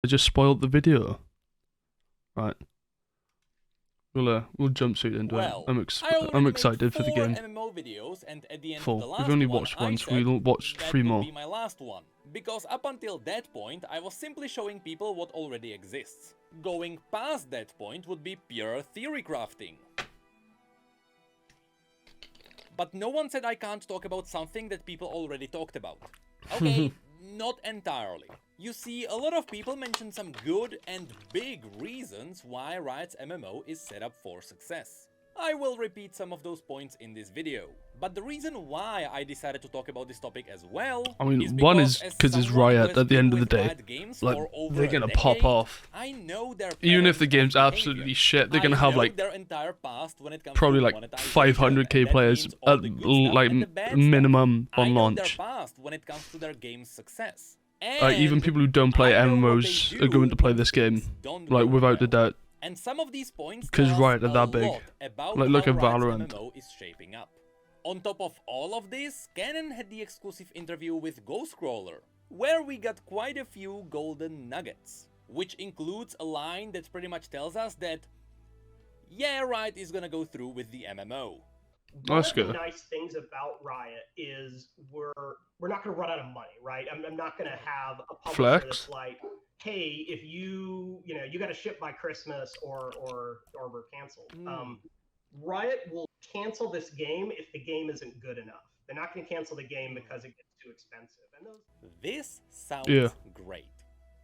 I just spoiled the video. Right. We'll jump straight into it. I'm excited for the game. MMO videos, and at the end Four. of the last We've only one, watched I one, so said we'll watch that 3 will more. be my last one. Because up until that point, I was simply showing people what already exists. Going past that point would be pure theory crafting. But no one said I can't talk about something that people already talked about. Okay, not entirely. You see, a lot of people mention some good and big reasons why Riot's MMO is set up for success. I will repeat some of those points in this video. But the reason why I decided to talk about this topic as well, I mean, one is because it's Riot at the end of the day. Like, they're gonna pop off. I know their Even if the game's absolutely shit, they're gonna have like their entire past when it comes probably to like monetization, 500k and that players means all at the good stuff like and the bad stuff. minimum I on know their launch. past when it comes to their game's success. Even And people who don't play I know what MMOs they are going to do play this game, don't like go without a well. doubt. And some of these points 'Cause tell us Riot are a that big. lot about Like, look how at Riot's Valorant. MMO is shaping up. On top of all of this, Canon had the exclusive interview with Ghostcrawler, where we got quite a few golden nuggets, which includes a line that pretty much tells us that, yeah, Riot is gonna go through with the MMO. That's One of good. the nice things about Riot is we're not going to run out of money, right? I'm not going to have a publisher Flex. that's like, hey, if you got to ship by Christmas or we're canceled. Riot will cancel this game if the game isn't good enough. They're not going to cancel the game because it gets too expensive. And This sounds great.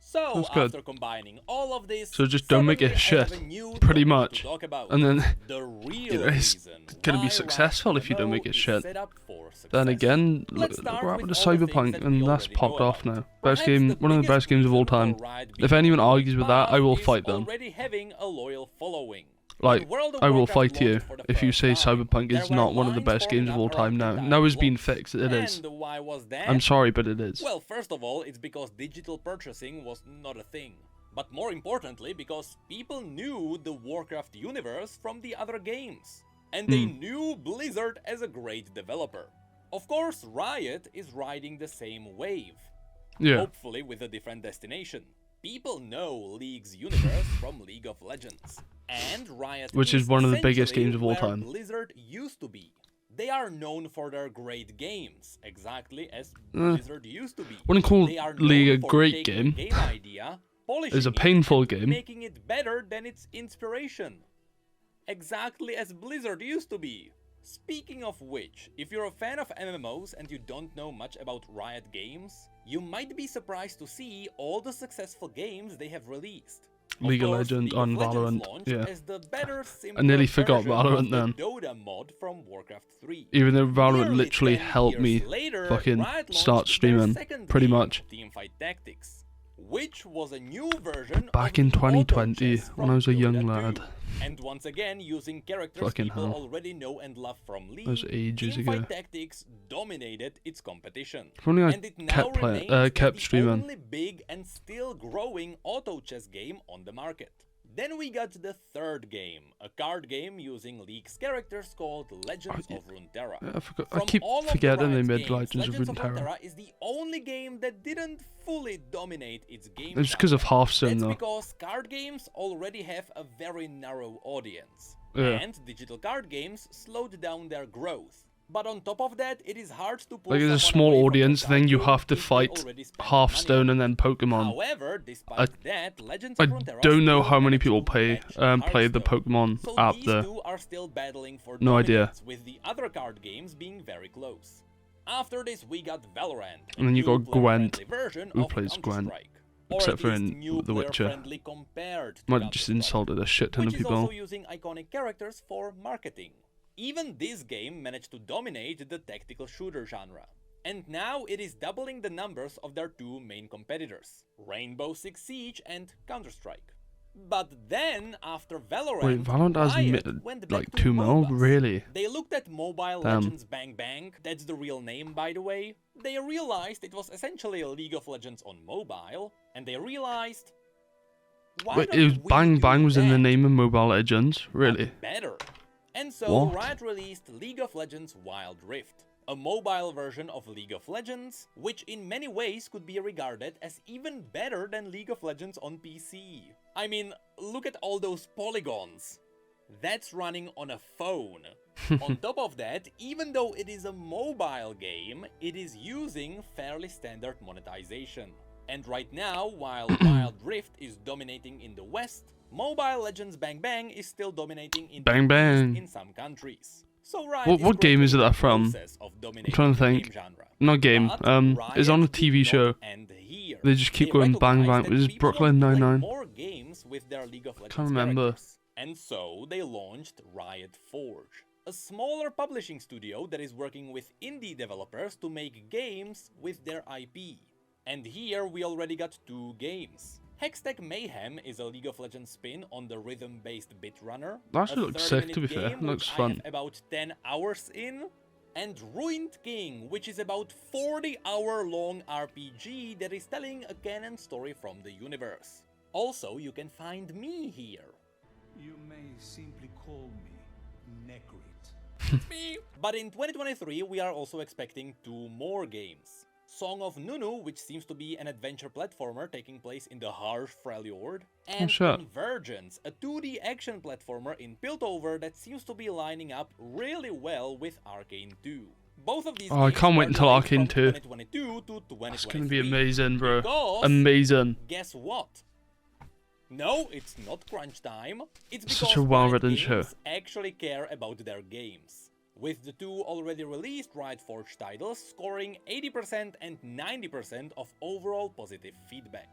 So, That's good. after combining all of this, So just don't make it suddenly I have shit, a new pretty topic much. to talk about. And then The real you know, it's reason gonna be why successful Riot's if you don't MMO make it is shit. set up for success. Then again, Let's look start what happened to with all the things Cyberpunk, that and we that's already popped know off about. now. Best Perhaps game, the one of the biggest best games of all reason for time. Riot If being anyone on the argues with that, I will path fight is them. already having a loyal following. Like, When World of I will Warcraft fight you launched for the if you first say time, Cyberpunk there is were not one of the lines best games of forming all up around time the now. entire Now it's been block. fixed, it is. And why was that? I'm sorry, but it is. Well, first of all, it's because digital purchasing was not a thing. But more importantly, because people knew the Warcraft universe from the other games. And they knew Blizzard as a great developer. Of course, Riot is riding the same wave. Yeah. Hopefully with a different destination. People know League's universe from League of Legends. And Riot Which is one of the biggest essentially games of all where time. Blizzard used to be. They are known for their great games, exactly as Blizzard used to be. Wouldn't call They are League a known for great taking game. game idea, polishing It's a it, painful and game. making it better than its inspiration. Exactly as Blizzard used to be. Speaking of which, if you're a fan of MMOs and you don't know much about Riot Games, you might be surprised to see all the successful games they have released. Of League of course, Legends League of on Legends Valorant, launched yeah. as the better, I nearly forgot simpler Valorant version of then. the Dota mod from Warcraft 3. Even though Valorant Nearly literally 10 helped me years later, fucking Riot start launched their streaming, second pretty game, much. Teamfight Tactics, which was a new version Back of in the auto 2020, chess when from I was a young Dota 2. lad. And once again, using characters Fucking people hell. already know and love from League, That was ages Teamfight ago. Tactics dominated its competition. If only I And it now kept remains streaming. the only big and still growing auto chess game on the market. Then we got the third game, a card game using League's characters called Legends of Runeterra. I forgot. I From keep all of the forgetting they Riot made games, Legends of Legends Runeterra. is the only game that didn't fully dominate its game. It's because of Hearthstone That's though. because card games already have a very narrow audience. Yeah. And digital card games slowed down their growth. But on top of that, it is hard to pull Like it's a someone away small from audience the thing, card you game have to if they fight already spent Hearthstone money. and then Pokemon. However, despite that, Legends I of Runeterra don't know still how many managed people to play match play the Hearthstone. Pokemon So app these there. two are still battling for No idea. dominance, with the other card games being very close. After this, we got Valorant, And then you got Gwent, version who of plays Gwent, Counter-Strike. Or except at for least in new The Witcher. player-friendly compared to Might have just Counter-Strike, insulted a shit ton which of is also people. using iconic characters for marketing. Even this game managed to dominate the tactical shooter genre. And now it is doubling the numbers of their two main competitors, Rainbow Six Siege and Counter-Strike. But then, after Valorant, Wait, Valorant has Riot went back like to 2 mil? MOBAs. Really? They looked at Mobile Damn. Legends Bang Bang, that's the real name by the way. They realized it was essentially a League of Legends on mobile, and they realized... Why Wait, don't it was we Bang do Bang was in the that, name of Mobile Legends? but Really? better. And so What? Riot released League of Legends Wild Rift, a mobile version of League of Legends, which in many ways could be regarded as even better than League of Legends on PC. I mean, look at all those polygons. That's running on a phone. On top of that, even though it is a mobile game, it is using fairly standard monetization. And right now, while Wild Rift is dominating in the West, Mobile Legends Bang Bang is still dominating in Bang the Bang. East in some countries. So Riot What game is that from? I'm trying to think. Not game. It's on a TV show. They just keep going bang bang. It is Brooklyn Nine-Nine. More games with their League of Legends Can't remember. characters. And so they launched Riot Forge, a smaller publishing studio that is working with indie developers to make games with their IP. And here we already got 2 games. Hextech Mayhem is a League of Legends spin on the rhythm-based bit runner. That actually looks sick, to be fair. Game Looks which fun. I have about 10 hours in. And Ruined King, which is about 40-hour-long RPG that is telling a canon story from the universe. Also, you can find me here. You may simply call me Necrit. Me. But in 2023, we are also expecting 2 more games. Song of Nunu, which seems to be an adventure platformer taking place in the harsh Freljord, and Convergence, a 2D action platformer in Piltover that seems to be lining up really well with Arcane 2. Both of these Oh, I games can't wait are until delayed Arcane from 2. 2022 to 2023. It's gonna be amazing, bro. Because, Amazing. guess what? No, it's not crunch time. It's because Such a well-written Riot show. Games actually care about their games. With the 2 already released Riot Forge titles scoring 80% and 90% of overall positive feedback.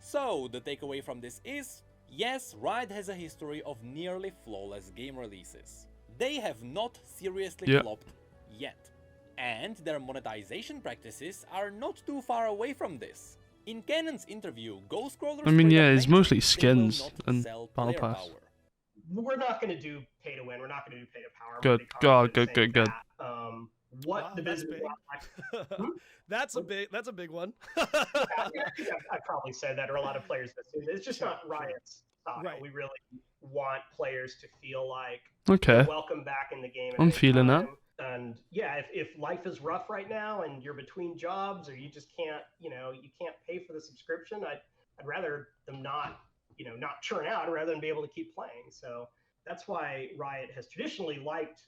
So, the takeaway from this is, yes, Riot has a history of nearly flawless game releases. They have not seriously flopped yet. And their monetization practices are not too far away from this. In Canon's interview, Ghostcrawler I mean, yeah, it's mentioned mostly they will skins not and sell Battle player Pass. power. We're not going to do pay to win. We're not going to do pay to power. I'm Good. pretty God, confident good, in good, saying good. that. What the that's business big. That's a big one. I think I probably said that, or a lot of players that say it's just not Riot's style. Right. We really want players to feel like Okay. they're welcome back in the game. at I'm any feeling that. time. And yeah, if life is rough right now and you're between jobs or you just can't, you can't pay for the subscription, I'd rather them not churn out rather than be able to keep playing. So that's why Riot has traditionally liked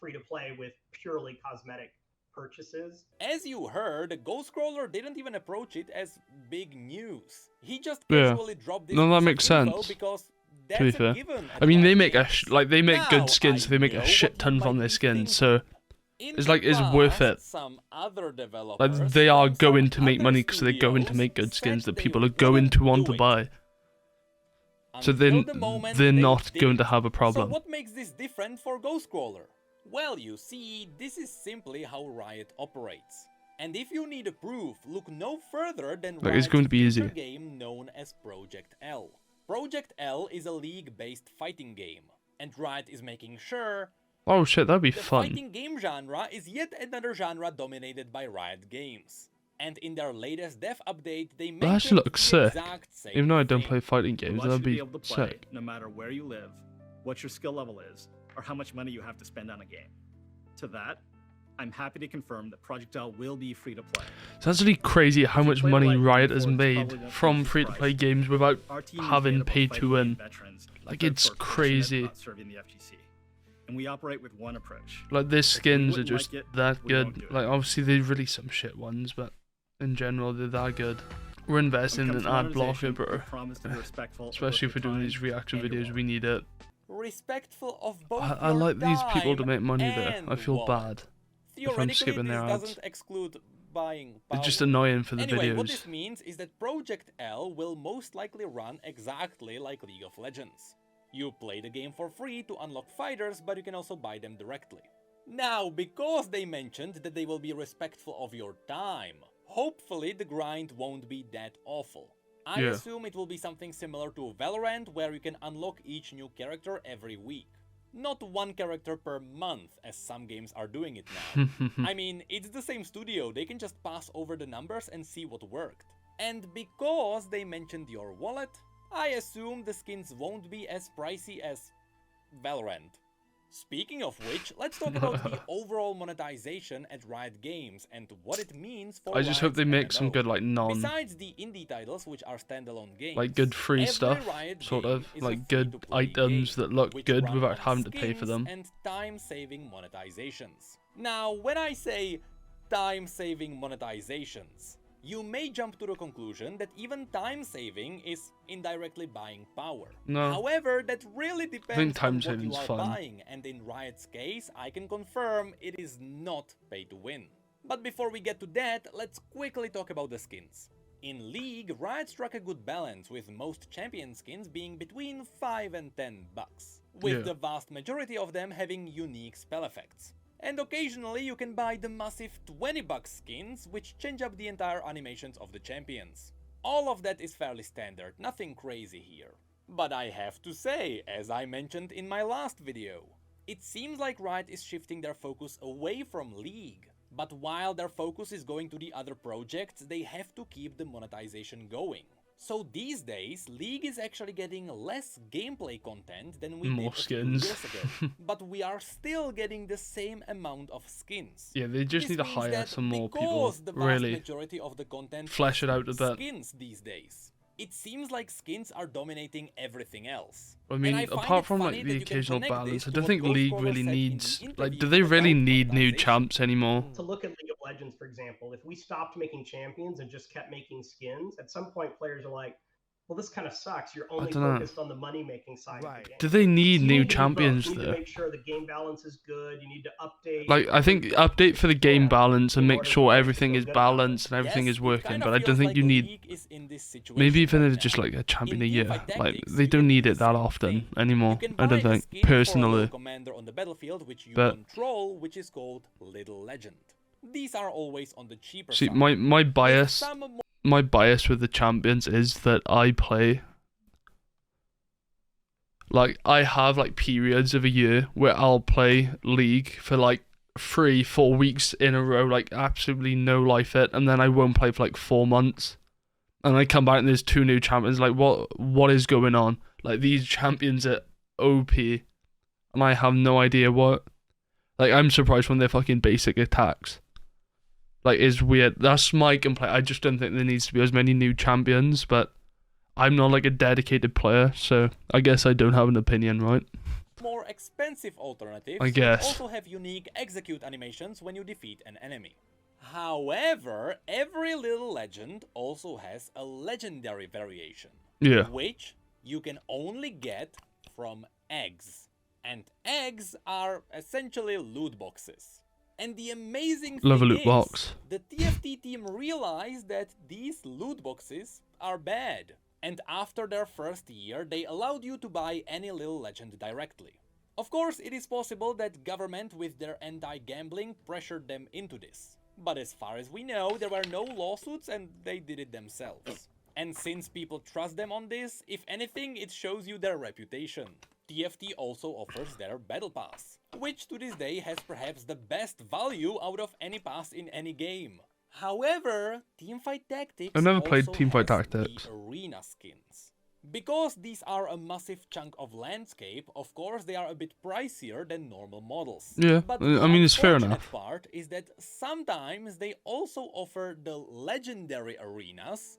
free to play with purely cosmetic purchases. As you heard, Ghostcrawler didn't even approach it as big news. He just Yeah. casually dropped this No, that piece of makes info sense, because to be that's a fair. given at I mean, they Riot make Games. they make Now, good skins, so they make I a know shit what ton you from might their be skins, thinking. so In it's the like, it's worth it. Some other developers like they are from going some to make other money because they're going to studios make good said skins that they people are going to want wouldn't to do it. buy. So Until the moment they're they not did going it. to have a problem. So what makes this different for Ghostcrawler? Well, you see, this is simply how Riot operates. And if you need a proof, look no further than Like, it's going to be Riot's easy. sister game known as Project L. Project L is a league-based fighting game, and Riot is making sure Oh shit, that'd be the fun. fighting game genre is yet another genre dominated by Riot Games. And in their latest dev update, they That actually mentioned looks the sick. exact same Even though I don't thing. play fighting We games, want that'd you to be be able to play sick. no matter where you live, what your skill level is, or how much money you have to spend on a game. To that, I'm happy to confirm that Project L will be free to play. It's actually crazy how If you much played money Riot Riot before, has it's made probably won't from be a free-to-play surprise. games without Our team is having made up of pay fighting to game win. veterans, Like, but it's they're passionate crazy. about serving the FGC. And we operate with one approach. Like, their If we skins are wouldn't just like it, that we won't good. do it. Like, obviously they release some shit ones, but in general they're that good. We're investing When it in comes to ad blocker, monetization, we bro. promise to be respectful of Especially both if we're your doing these time reaction and your videos, we wallet. need it. Respectful of both I your like these people to time make money though. I and feel wallet. bad. Theoretically, skipping this their ads. doesn't exclude buying It's just power. annoying for the Anyway, what videos. this means is that Project L will most likely run exactly like League of Legends. You play the game for free to unlock fighters, but you can also buy them directly. Now, because they mentioned that they will be respectful of your time, hopefully the grind won't be that awful. I Yeah. assume it will be something similar to Valorant, where you can unlock each new character every week. Not one character per month, as some games are doing it now. I mean, it's the same studio, they can just pass over the numbers and see what worked. And because they mentioned your wallet, I assume the skins won't be as pricey as Valorant. Speaking of which, let's talk about the overall monetization at Riot Games and what it means for I just hope Riot's they make MMO. some good, like, Besides the indie titles, which are standalone games, like, good free every stuff, Riot sort game of, is a like, good free-to-play items game, that look which good run without on having to pay for skins them. and time-saving monetizations. Now, when I say time-saving monetizations, you may jump to the conclusion that even time-saving is indirectly buying power. No. However, that really I think depends on what you time-saving's are fun. buying, and in Riot's case, I can confirm it is not pay to win. But before we get to that, let's quickly talk about the skins. In League, Riot struck a good balance, with most champion skins being between 5 and 10 bucks, with the vast majority of them having unique spell effects. And occasionally you can buy the massive 20 bucks skins, which change up the entire animations of the champions. All of that is fairly standard, nothing crazy here. But I have to say, as I mentioned in my last video, it seems like Riot is shifting their focus away from League. But while their focus is going to the other projects, they have to keep the monetization going. So these days, League is actually getting less gameplay content than we did a few years ago. But we are still getting the same amount of skins. Yeah, they just This need to means hire that some more people, because the vast really majority of the content flesh it out a is bit. skins these days, it seems like skins are dominating everything else. I mean, And I find apart it from, funny like, that the you can occasional connect balance, this I to don't what think Ghost League Corner really said in the needs... Like, do interview they really about need new monetization. champs anymore? To look at League of Legends, for example, if we stopped making champions and just kept making skins, at some point players are like, well, this kind of sucks. You're only dunno. focused on the money-making side of the game. Do they need You new need to do both. champions, You need to though? make sure the game balance is good. You need to update. Like, I think update for the game balance and in make order sure for it to everything feel is good about it. balanced and everything Yes, is it working, kinda but I don't feels think like you the need... League is in this situation Maybe even right it's just now. like a champion a In year. teamfight Like, tactics, they you don't can need do it the that same often thing. anymore, You can I don't buy a think, skin for a personally. little commander on the battlefield which you But- control, which is called Little Legend. These are always on the cheaper See, side. my With bias... some more My bias with the champions is that I play... Like, I have, like, periods of a year where I'll play League for, like, 3-4 weeks in a row, like, absolutely no life it, and then I won't play for, like, 4 months. And I come back and there's 2 new champions, like, what is going on? Like, these champions are OP, and I have no idea what... Like, I'm surprised when they're fucking basic attacks. Like, it's weird. That's my complaint. I just don't think there needs to be as many new champions, but... I'm not like a dedicated player, so I guess I don't have an opinion, right? more expensive alternatives I guess. also have unique execute animations when you defeat an enemy. However, every little legend also has a legendary variation, Yeah. which you can only get from eggs. And eggs are essentially loot boxes. And the amazing Love a thing loot is, box. the TFT team realized that these loot boxes are bad. And after their first year, they allowed you to buy any little legend directly. Of course, it is possible that government with their anti-gambling pressured them into this. But as far as we know, there were no lawsuits and they did it themselves. And since people trust them on this, if anything, it shows you their reputation. TFT also offers their Battle Pass, which to this day has perhaps the best value out of any pass in any game. However, Teamfight Tactics I've never played also Teamfight has Tactics. the arena skins. Because these are a massive chunk of landscape, of course they are a bit pricier than normal models. Yeah, But I mean, it's fair unfortunate enough. part is that sometimes they also offer the legendary arenas,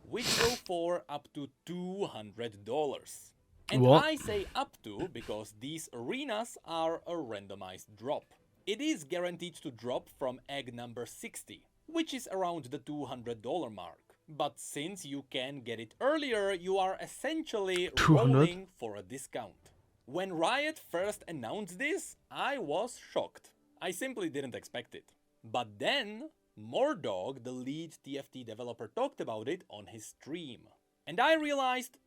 which go for up to $200. And What? I say up to because these arenas are a randomized drop. It is guaranteed to drop from egg number 60, which is around the $200 mark. But since you can get it earlier, you are essentially 200? rolling for a discount. When Riot first announced this, I was shocked. I simply didn't expect it. But then, Mordog, the lead TFT developer, talked about it on his stream. And I realized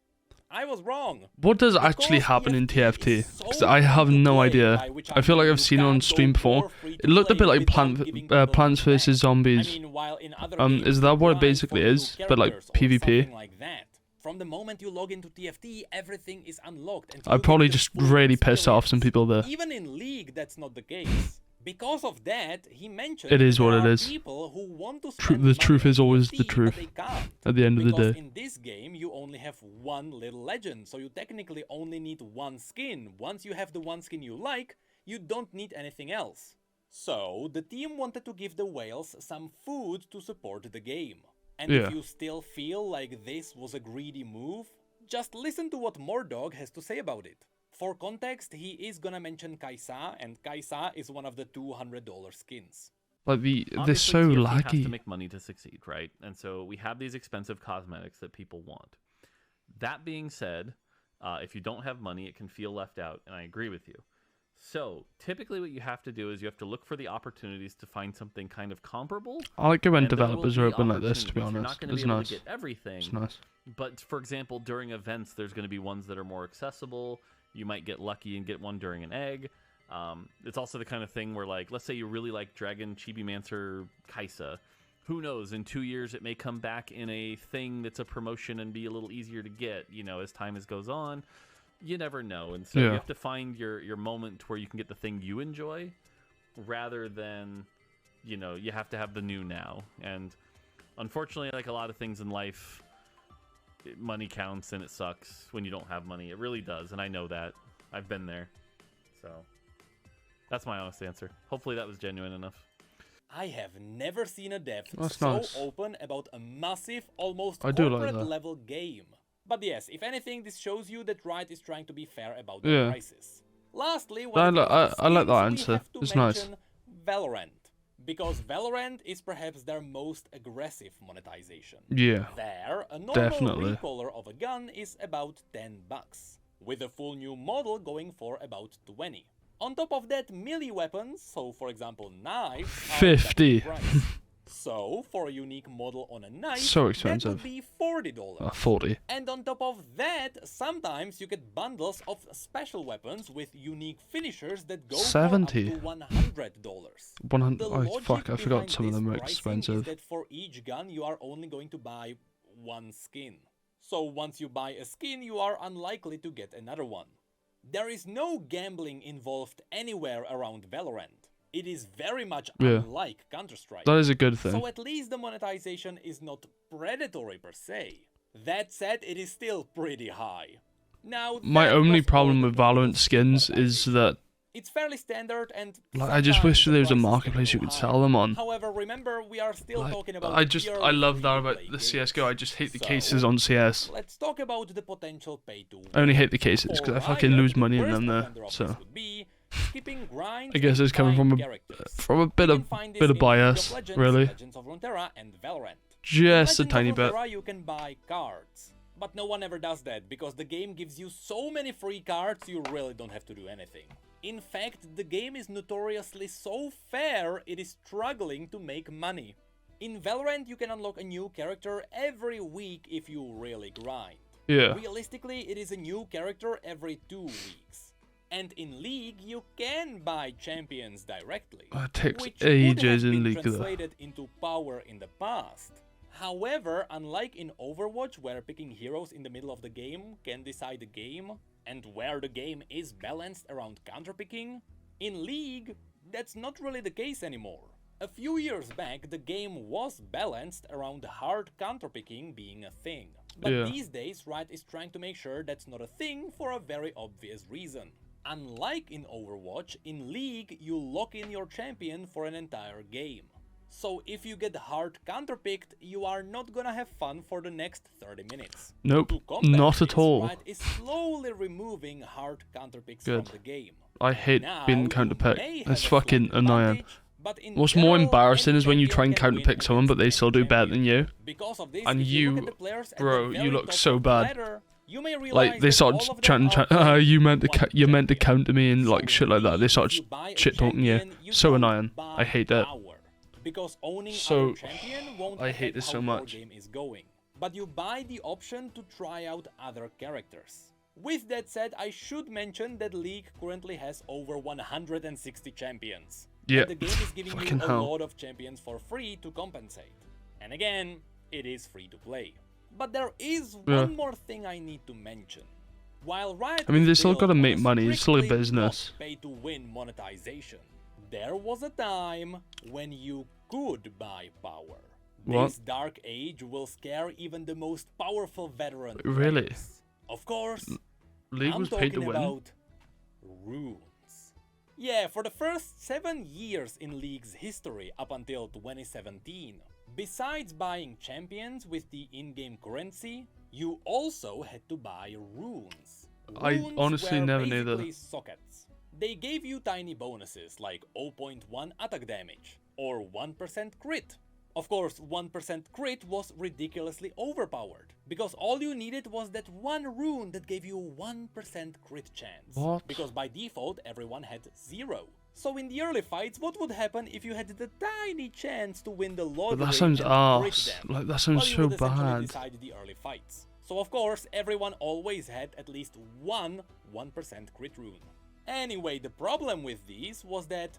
I was wrong. What does actually Because happen in TFT TFT? is so Because I have free to no play, idea. by which I feel like mean I've you seen it on can't stream go before. more free to It looked a play bit like without giving people Plants money vs back. Zombies. I mean, while in other Is games that you what it grind basically for new is? But like characters or PvP? something like that. From the moment you log into TFT, everything is unlocked. And I'd you probably get the just full really piss off some experience. people there. Even in League, that's not the case. Because of that, he mentioned It is there what it are is. people who want to spend The truth money is on always the DLC, but truth they can't. at the end of the Because day. in this game, you only have one little legend, so you technically only need one skin. Once you have the one skin you like, you don't need anything else. So, the team wanted to give the whales some food to support the game. And Yeah. if you still feel like this was a greedy move, just listen to what Mordog has to say about it. For context, he is gonna mention Kahz, and Kahz is one of the $200 skins. Like they're Obviously, so TFT has to laggy. make money to succeed, right? And so we have these expensive cosmetics that people want. That being said, if you don't have money, it can feel left out, and I agree with you. So typically what you have to do is you have to look for the opportunities to find something kind of comparable. I like it when and there will developers are be open like this, to be opportunities. You're honest. not going to It's be able nice. to get everything. It's nice. But for example, during events, there's going to be ones that are more accessible. You might get lucky and get one during an egg. It's also the kind of thing where, like, let's say you really like Dragon Chibimancer Kahz. Who knows? In 2 years, it may come back in a thing that's a promotion and be a little easier to get. You know, as time goes on, you never know. And so you Yeah. have to find your moment where you can get the thing you enjoy, rather than, you know, you have to have the new now. And unfortunately, like a lot of things in life, money counts and it sucks when you don't have money. It really does, and I know that. I've been there. So that's my honest answer. Hopefully that was genuine enough. I have never seen a dev That's so nice. open about a massive, almost I do like corporate that. level game. But yes, if anything, this shows you that Riot is trying to be fair about Yeah. the prices. Lastly, I when it like- comes to I like that skins, answer. we have to It's nice. mention Valorant. Because Valorant is perhaps their most aggressive monetization. Yeah. There, a normal Definitely. recolor of a gun is about $10, with a full new model going for about 20. On top of that, melee weapons, so for example knives, are 50. double price. So, for a unique model on a knife, So that expensive. would be $40. 40. And on top of that, sometimes you get bundles of special weapons with unique finishers that go 70. for up to $100. 100. The Oh, logic fuck, I forgot behind some of this them were pricing expensive. is that for each gun you are only going to buy one skin. So once you buy a skin, you are unlikely to get another one. There is no gambling involved anywhere around Valorant. It is very much Yeah. unlike Counter-Strike. That is a good thing. So at least the monetization is not predatory per se. That said, it is still pretty high. Now, My that only was problem all with the Valorant bonus skins is monetization. that It's fairly standard and like, I just wish sometimes the there was a prices can marketplace you go could high. sell them on. However, remember, we are still Like, talking about I love that about free-to-play the games. CS:GO. I just hate the So, cases on CS. Let's talk about the potential pay to win. I only hate the cases because I For fucking Riot, lose the money in worst them there. offender of So this would be skipping grinds I guess and it's coming buying from characters. a You bit can of find this bit in of bias, League of Legends, really. Legends of Runeterra, and Valorant. Just a In Legends tiny of bit. Runeterra, you can buy cards. But no one ever does that, because the game gives you so many free cards, you really don't have to do anything. In fact, the game is notoriously so fair, it is struggling to make money. In Valorant, you can unlock a new character every week if you really grind. Yeah. Realistically, it is a new character every 2 weeks. And in League, you can buy champions directly, It takes which would ages have in been League though. translated into power in the past. However, unlike in Overwatch, where picking heroes in the middle of the game can decide the game, and where the game is balanced around counterpicking, in League, that's not really the case anymore. A few years back, the game was balanced around hard counterpicking being a thing. But Yeah. these days, Riot is trying to make sure that's not a thing for a very obvious reason. Unlike in Overwatch, in League, you lock in your champion for an entire game. So if you get hard counterpicked, you are not gonna have fun for the next 30 minutes. Nope, To combat not at this, all. Riot is slowly removing hard counterpicks Good. from the game. I hate Now, being you may counterpicked. have It's a slight fucking annoying. advantage, but in What's more general, embarrassing any is when you try and champion can win counterpick someone, but they against still do any better than you. Because of this, And if you- look at the players at bro, the you very look top so of the bad. ladder, you may Like realize they that start all of them chatting, are you meant to one you meant to champion. counter me and like So shit like that. They if start you buy a shit talking you. champion, you So don't annoying. buy I hate that. power, because owning So- our champion won't I hate affect this how so your much. game is going. But you buy the option to try out other characters. With that said, I should mention that League currently has over 160 champions. Yeah, And the game is giving you fucking a hell. lot of champions for free to compensate. And again, it is free to play. But there is Yeah. one more thing I need to mention. While Riot I mean, is they still built gotta on make money, it's still a strictly business. not pay-to-win monetization, There was a time when you could buy power. What? This dark age will scare even the most powerful veteran Really? players. Of course, League I'm was paid to talking win. about runes. Yeah, for the first 7 years in League's history up until 2017, besides buying champions with the in-game currency, you also had to buy runes. I Runes honestly were never knew that. basically sockets. They gave you tiny bonuses like 0.1 attack damage or 1% crit. Of course, 1% crit was ridiculously overpowered, because all you needed was that one rune that gave you 1% crit chance. What? Because by default, everyone had 0. So in the early fights, what would happen if you had the tiny chance to win the lottery? But that sounds and crit arse. them? Like, that sounds You so would essentially bad. decide the early fights. So of course, everyone always had at least one 1% crit rune. Anyway, the problem with these was that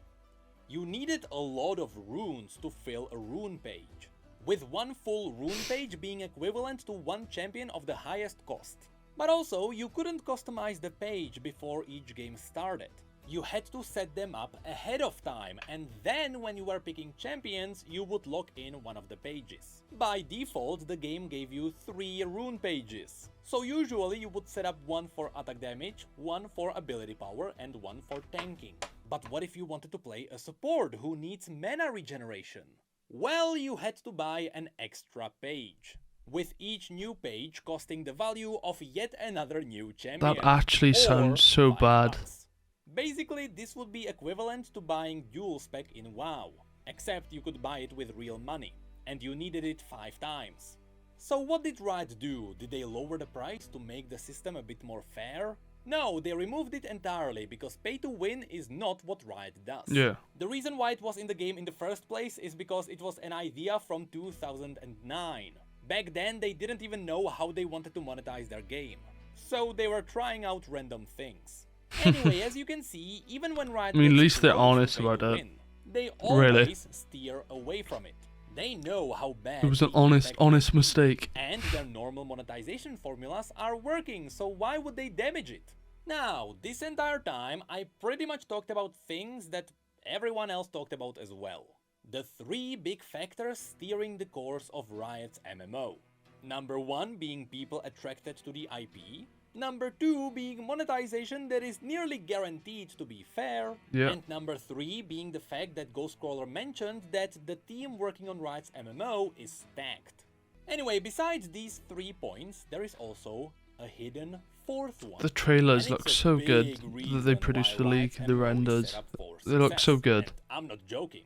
you needed a lot of runes to fill a rune page, with one full rune page being equivalent to one champion of the highest cost. But also, you couldn't customize the page before each game started. You had to set them up ahead of time, and then when you were picking champions, you would lock in one of the pages. By default, the game gave you 3 rune pages. So usually you would set up one for attack damage, one for ability power, and one for tanking. But what if you wanted to play a support who needs mana regeneration? Well, you had to buy an extra page, with each new page costing the value of yet another new champion. That actually or sounds so 5 bad. bucks. Basically, this would be equivalent to buying dual spec in WoW, except you could buy it with real money, and you needed it 5 times. So what did Riot do? Did they lower the price to make the system a bit more fair? No, they removed it entirely, because pay to win is not what Riot does. Yeah. The reason why it was in the game in the first place is because it was an idea from 2009. Back then, they didn't even know how they wanted to monetize their game, so they were trying out random things. Anyway, as you can see, even when Riot I mean, at gets least they're close to honest pay about to it. win, they Really. always steer away from it. They know how bad It was an the honest effect is, mistake. and their normal monetization formulas are working, so why would they damage it? Now, this entire time, I pretty much talked about things that everyone else talked about as well. The 3 big factors steering the course of Riot's MMO. Number 1 being people attracted to the IP. Number 2 being monetization that is nearly guaranteed to be fair. Yeah. And number 3 being the fact that Ghostcrawler mentioned that the team working on Riot's MMO is stacked. Anyway, besides these 3 points, there is also a hidden 4th one. The trailers And look it's a so good big that reason they produced why the Riot's leak, the MMO is renders. set up for They look so success, good. and I'm not joking.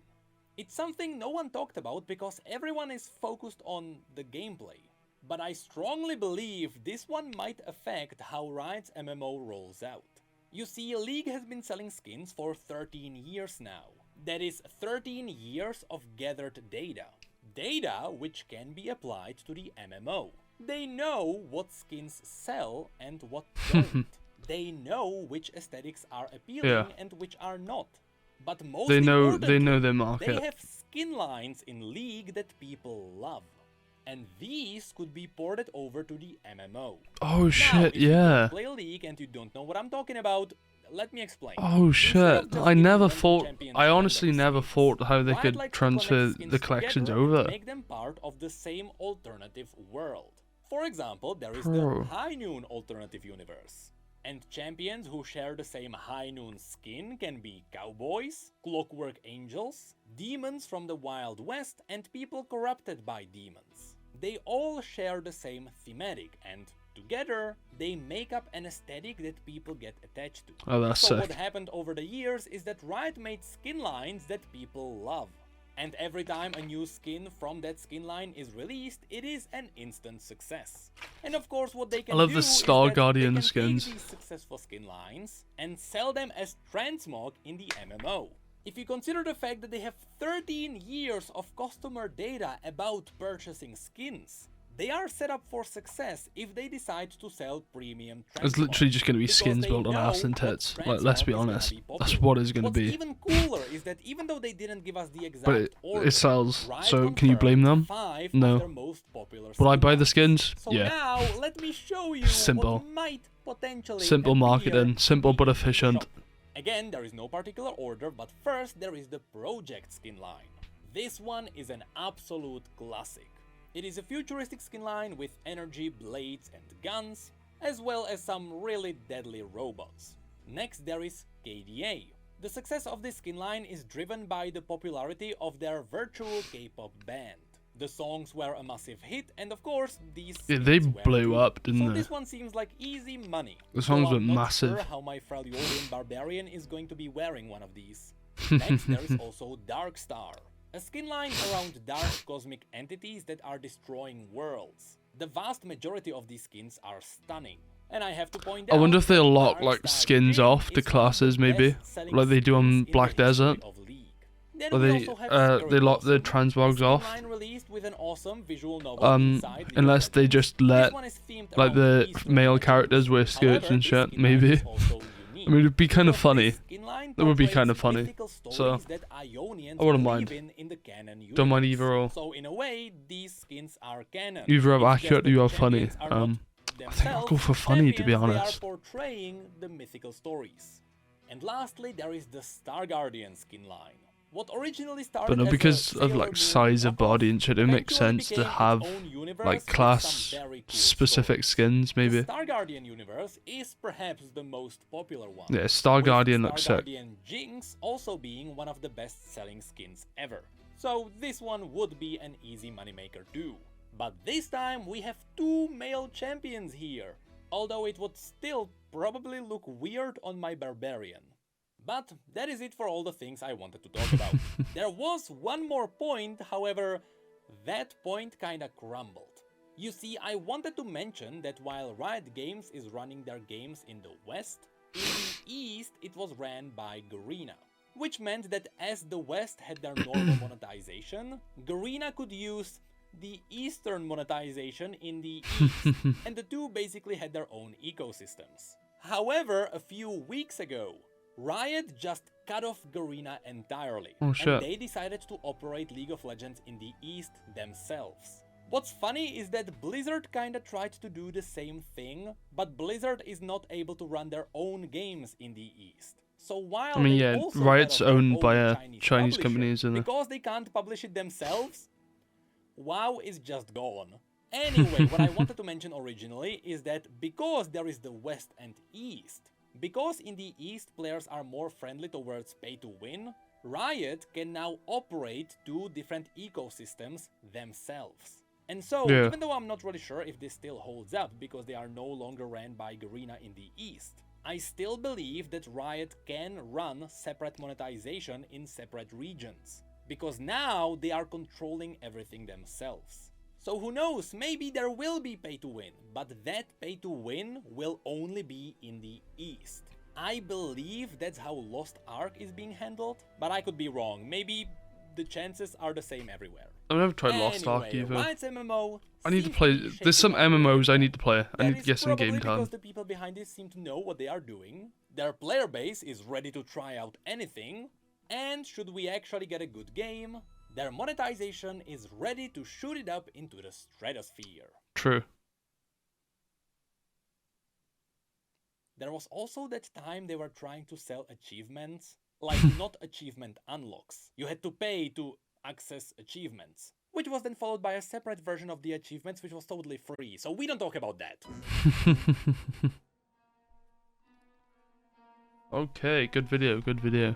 It's something no one talked about because everyone is focused on the gameplay. But I strongly believe this one might affect how Riot's MMO rolls out. You see, League has been selling skins for 13 years now. That is 13 years of gathered data. Data which can be applied to the MMO. They know what skins sell and what don't. They know which aesthetics are appealing Yeah. and which are not. But most They know importantly, their they market. have skin lines in League that people love. And these could be ported over to the MMO. Oh Now, shit, if you yeah. don't play League and you don't know what I'm talking about, let me explain. Oh Instead shit. of just I giving never random thought, champions I honestly random never skins, thought how they Riot could likes to transfer connect skins the collections together and over. make them part of the same alternative world. For example, there is Bro. the High Noon alternative universe. And champions who share the same High Noon skin can be cowboys, clockwork angels, demons from the Wild West, and people corrupted by demons. They all share the same thematic, and together they make up an aesthetic that people get attached to. Oh, that's So what sick. happened over the years is that Riot made skin lines that people love. And every time a new skin from that skin line is released, it is an instant success. And of course what they can I love do the is Star that Guardian they can skins. take these successful skin lines and sell them as transmog in the MMO. If you consider the fact that they have 13 years of customer data about purchasing skins, they are set up for success if they decide to sell premium transmog. It's literally just going to be Because skins they built on know ass and that tits. Like, let's transmog be is gonna honest. be That's popular. what it's going to What's be. even cooler is that even though they didn't give us the exact But order, it sells, Riot so can you blame them? confirmed 5 No. of their most popular Will I skin buy the lines. skins? So Yeah. now let me show you Simple. what might potentially Simple appear marketing, simple but in the efficient. shop. Again, there is no particular order, but first there is the project skin line. This one is an absolute classic. It is a futuristic skin line with energy, blades and guns, as well as some really deadly robots. Next there is KDA. The success of this skin line is driven by the popularity of their virtual K-pop band. The songs were a massive hit, and of course these they blew up, didn't so they? this one seems like easy money. The songs were I'm not massive. sure how my Freljordian barbarian is going to be wearing one of these. Next there is also Dark Star, a skin line around dark cosmic entities that are destroying worlds. The vast majority of these skins are stunning. And I have to point out, I wonder if they'll lock Dark like Star skins Jin off the is one of classes, the maybe, best-selling like they do on skins in the Black history Desert. of League. Then Or we they also have they lock the Spirit transmogs Blossom, a off. skin line released with an awesome visual novel inside League of Unless they Legends. just This let one is themed like around the Eastern male legends. characters wear skirts However, and this shit, skin line maybe. is also unique, I mean, it'd be kind of because funny. this skin line That would be portrays kind of funny. mythical So, stories that Ionians I wouldn't believe mind. in the canon Don't mind universe. either or. So in a way, these skins are canon. Either have It's just accurate that or you the have funny. champions are not I think I'll go themselves for funny, to be champions, honest. They are portraying the mythical stories. And lastly, there is the Star Guardian skin line. What originally started But no, as a because of Sailor like Moon size of knockoff body and shit, it makes eventually sense to became its have own universe like with some class very cool specific stories. skins, The maybe. Star Guardian universe is perhaps the most popular one. Yeah, Star with Guardian Star looks sick. Guardian Jinx also being one of the best-selling skins ever. So this one would be an easy moneymaker too. But this time we have two male champions here, although it would still probably look weird on my barbarian. But that is it for all the things I wanted to talk about. There was one more point, however, that point kinda crumbled. You see, I wanted to mention that while Riot Games is running their games in the West, in the East it was ran by Garena. Which meant that as the West had their normal monetization, Garena could use the Eastern monetization in the East, and the two basically had their own ecosystems. However, a few weeks ago, Riot just cut off Garena entirely, Oh, shit. and they decided to operate League of Legends in the East themselves. What's funny is that Blizzard kinda tried to do the same thing, but Blizzard is not able to run their own games in the East. So while I mean, they yeah, also Riot's cut off their owned by own a Chinese publisher, company, isn't it? because they can't publish it themselves, WoW is just gone. Anyway, what I wanted to mention originally is that because there is the West and East, because in the East players are more friendly towards pay to win, Riot can now operate two different ecosystems themselves. And so, Yeah. even though I'm not really sure if this still holds up because they are no longer ran by Garena in the East, I still believe that Riot can run separate monetization in separate regions, because now they are controlling everything themselves. So who knows, maybe there will be pay to win, but that pay to win will only be in the East. I believe that's how Lost Ark is being handled, but I could be wrong. Maybe the chances are the same everywhere. I've never tried Lost Ark Anyway, either. Riot's MMO I need to seems play. be There's some shaping up MMOs I well. need to play. I That need to is get some probably game time. because the people behind this seem to know what they are doing, their player base is ready to try out anything, and should we actually get a good game, their monetization is ready to shoot it up into the stratosphere. True. There was also that time they were trying to sell achievements, like not achievement unlocks. You had to pay to access achievements, which was then followed by a separate version of the achievements which was totally free, so we don't talk about that. Okay, good video, good video.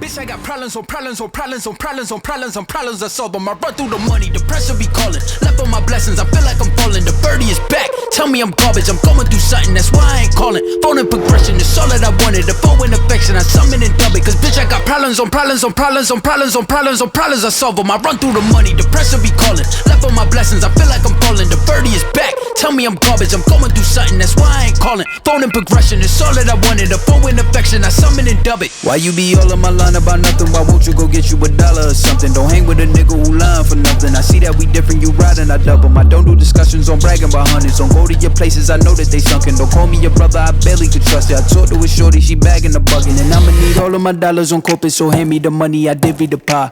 Bitch, I got problems on problems on problems on problems on problems on problems I solve them. I run through the money, the pressure be calling. Left on my blessings, I feel like I'm falling. The birdie is back, tell me I'm garbage. I'm going through something, that's why I ain't calling. Phone and progression is all that I wanted. The phone and affection, I summon and dub it. Cause bitch, I got problems on problems on problems on problems on problems on problems I solve them. I run through the money, the pressure be calling. Left on my blessings, I feel like I'm falling. The birdie is back, tell me I'm garbage. I'm going through something, that's why I ain't calling. Phone and progression is all that I wanted. The phone and affection, I summon and dub it. Why you be all on my line about nothing? Why won't you go get you $1 or something? Don't hang with a nigga who lying for nothing. I see that we different, you riding, I double. I don't do discussions on bragging about hundreds. Don't go to your places, I know that they sunken. Don't call me your brother, I barely could trust it. I talked to a shorty, she bagging the bugging. And I'ma need all of my dollars on corporate, so hand me the money, I divvy the pie.